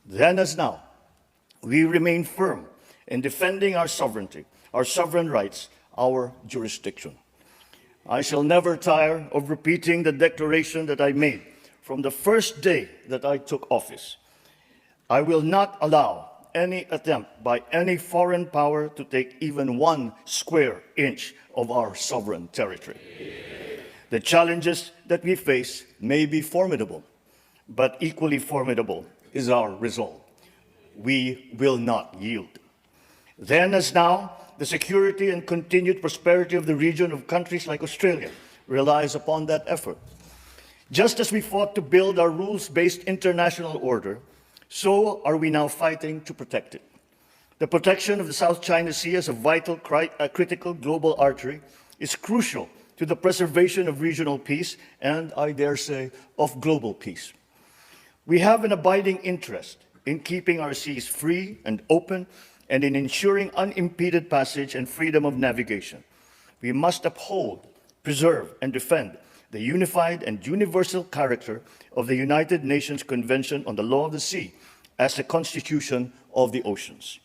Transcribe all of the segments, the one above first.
Then as now, we remain firm in defending our sovereignty, our sovereign rights, our jurisdiction. I shall never tire of repeating the declaration that I made from the first day that I took office. I will not allow any attempt by any foreign power to take even 1 square inch of our sovereign territory. The challenges that we face may be formidable, but equally formidable is our resolve. We will not yield. Then as now, the security and continued prosperity of the region of countries like Australia relies upon that effort. Just as we fought to build our rules-based international order, so are we now fighting to protect it. The protection of the South China Sea as a vital, critical global artery is crucial to the preservation of regional peace and, I dare say, of global peace. We have an abiding interest in keeping our seas free and open and in ensuring unimpeded passage and freedom of navigation. We must uphold, preserve, and defend the unified and universal character of the United Nations Convention on the Law of the Sea as a constitution of the oceans.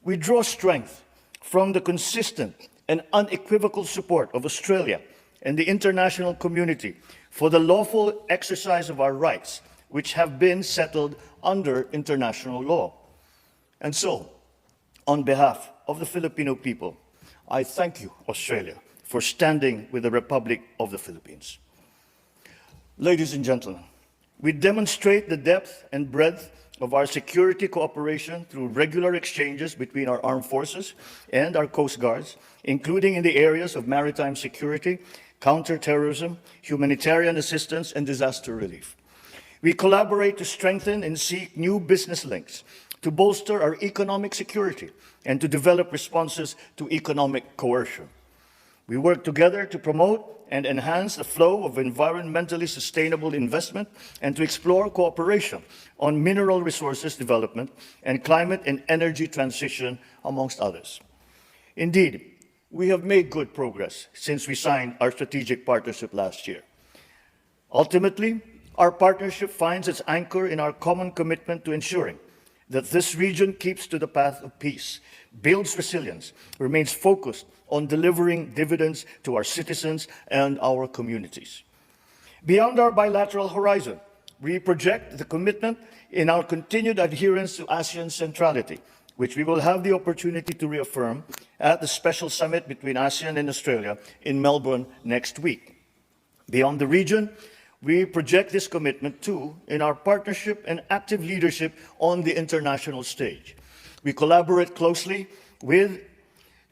We draw strength from the consistent and unequivocal support of Australia and the international community for the lawful exercise of our rights, which have been settled under international law. And so, on behalf of the Filipino people, I thank you, Australia, for standing with the Republic of the Philippines. Ladies and gentlemen, we demonstrate the depth and breadth of our security cooperation through regular exchanges between our armed forces and our coast guards, including in the areas of maritime security, counterterrorism, humanitarian assistance, and disaster relief. We collaborate to strengthen and seek new business links, to bolster our economic security, and to develop responses to economic coercion. We work together to promote and enhance the flow of environmentally sustainable investment and to explore cooperation on mineral resources development and climate and energy transition, amongst others. Indeed, we have made good progress since we signed our strategic partnership last year. Ultimately, our partnership finds its anchor in our common commitment to ensuring that this region keeps to the path of peace, builds resilience, remains focused on delivering dividends to our citizens and our communities. Beyond our bilateral horizon, we project the commitment in our continued adherence to ASEAN centrality, which we will have the opportunity to reaffirm at the special summit between ASEAN and Australia in Melbourne next week. Beyond the region, we project this commitment too in our partnership and active leadership on the international stage. We collaborate closely with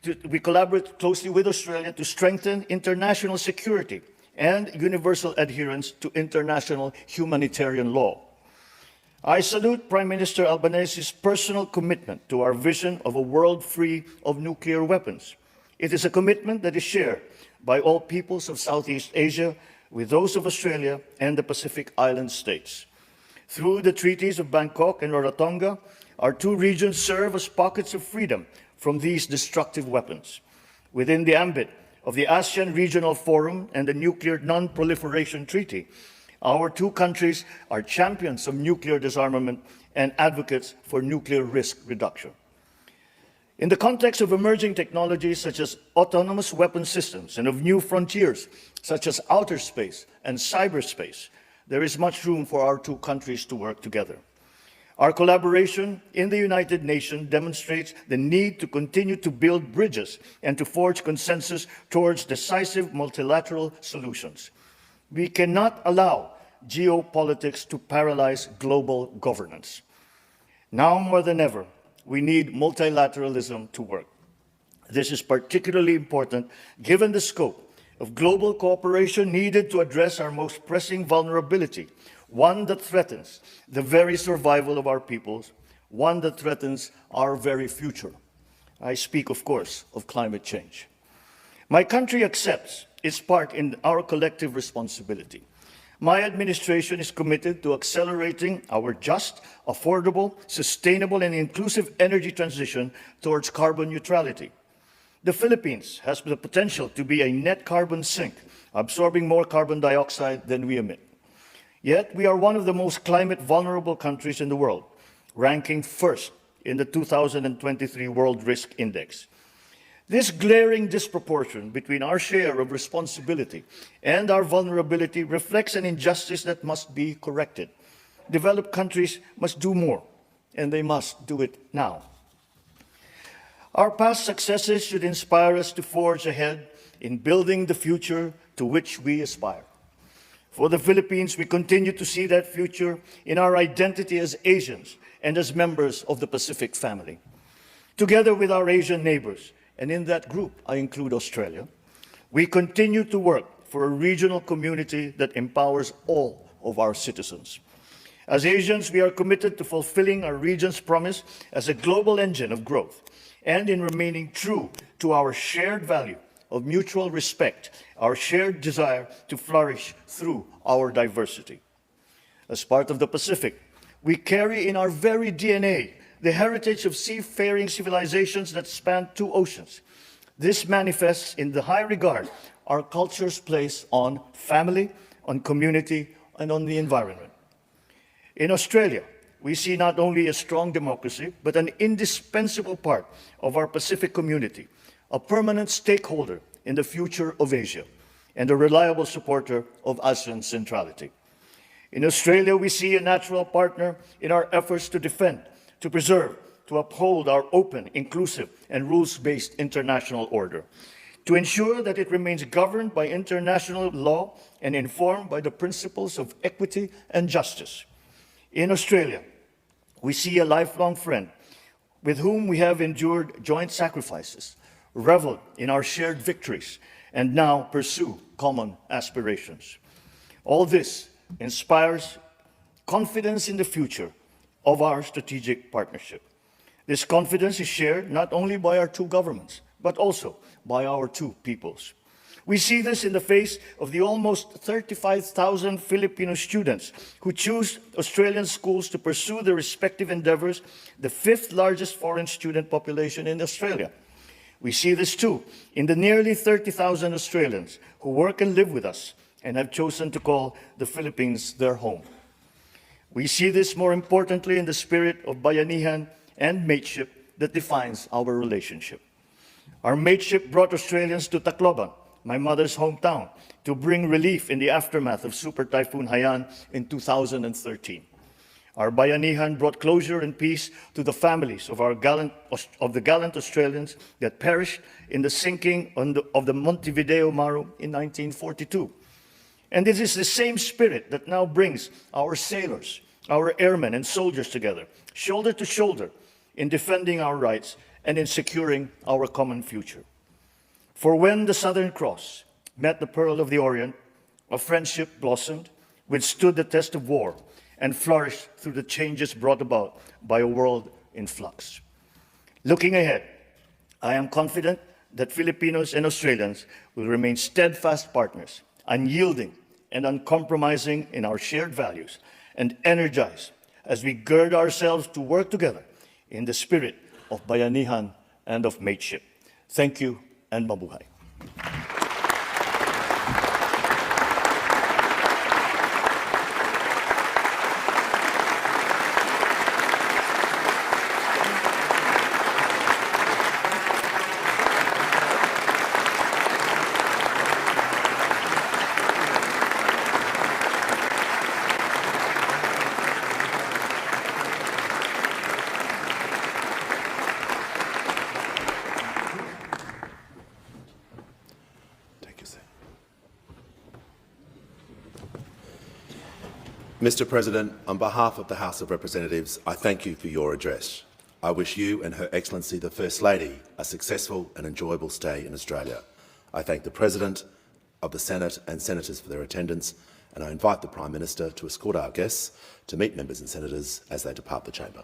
Australia to strengthen international security and universal adherence to international humanitarian law. I salute Prime Minister Albanese's personal commitment to our vision of a world free of nuclear weapons. It is a commitment that is shared by all peoples of Southeast Asia, with those of Australia and the Pacific Island states. Through the treaties of Bangkok and Rarotonga, our two regions serve as pockets of freedom from these destructive weapons. Within the ambit of the ASEAN Regional Forum and the Nuclear Non-Proliferation Treaty, our two countries are champions of nuclear disarmament and advocates for nuclear risk reduction. In the context of emerging technologies such as autonomous weapon systems and of new frontiers such as outer space and cyberspace, there is much room for our two countries to work together. Our collaboration in the United Nations demonstrates the need to continue to build bridges and to forge consensus towards decisive multilateral solutions. We cannot allow geopolitics to paralyze global governance. Now more than ever, we need multilateralism to work. This is particularly important given the scope of global cooperation needed to address our most pressing vulnerability, one that threatens the very survival of our peoples, one that threatens our very future. I speak, of course, of climate change. My country accepts its part in our collective responsibility. My administration is committed to accelerating our just, affordable, sustainable, and inclusive energy transition towards carbon neutrality. The Philippines has the potential to be a net carbon sink, absorbing more carbon dioxide than we emit. Yet, we are one of the most climate vulnerable countries in the world, ranking first in the 2023 World Risk Index. This glaring disproportion between our share of responsibility and our vulnerability reflects an injustice that must be corrected. Developed countries must do more, and they must do it now. Our past successes should inspire us to forge ahead in building the future to which we aspire. For the Philippines, we continue to see that future in our identity as Asians and as members of the Pacific family. Together with our Asian neighbors, and in that group I include Australia, we continue to work for a regional community that empowers all of our citizens. As Asians, we are committed to fulfilling our region's promise as a global engine of growth and in remaining true to our shared value of mutual respect, our shared desire to flourish through our diversity. As part of the Pacific, we carry in our very DNA the heritage of seafaring civilizations that span two oceans. This manifests in the high regard our cultures place on family, on community, and on the environment. In Australia, we see not only a strong democracy, but an indispensable part of our Pacific community, a permanent stakeholder in the future of Asia, and a reliable supporter of ASEAN centrality. In Australia, we see a natural partner in our efforts to defend, to preserve, to uphold our open, inclusive, and rules-based international order, to ensure that it remains governed by international law and informed by the principles of equity and justice. In Australia, we see a lifelong friend with whom we have endured joint sacrifices, reveled in our shared victories, and now pursue common aspirations. All this inspires confidence in the future of our strategic partnership. This confidence is shared not only by our two governments, but also by our two peoples. We see this in the face of the almost 35,000 Filipino students who choose Australian schools to pursue their respective endeavors, the fifth largest foreign student population in Australia. We see this too in the nearly 30,000 Australians who work and live with us and have chosen to call the Philippines their home. We see this more importantly in the spirit of bayanihan and mateship that defines our relationship. Our mateship brought Australians to Tacloban, my mother's hometown, to bring relief in the aftermath of Super Typhoon Haiyan in 2013. Our bayanihan brought closure and peace to the families of the gallant Australians that perished in the sinking of the Montevideo Maru in 1942. And it is the same spirit that now brings our sailors, our airmen and soldiers together, shoulder to shoulder, in defending our rights and in securing our common future. For when the Southern Cross met the Pearl of the Orient, a friendship blossomed, withstood the test of war, and flourished through the changes brought about by a world in flux. Looking ahead, I am confident that Filipinos and Australians will remain steadfast partners, unyielding and uncompromising in our shared values, and energized as we gird ourselves to work together in the spirit of bayanihan and of mateship. Thank you and mabuhay. Mr. President, on behalf of the House of Representatives, I thank you for your address. I wish you and Her Excellency the First Lady a successful and enjoyable stay in Australia. I thank the President of the Senate and Senators for their attendance, and I invite the Prime Minister to escort our guests to meet members and senators as they depart the chamber.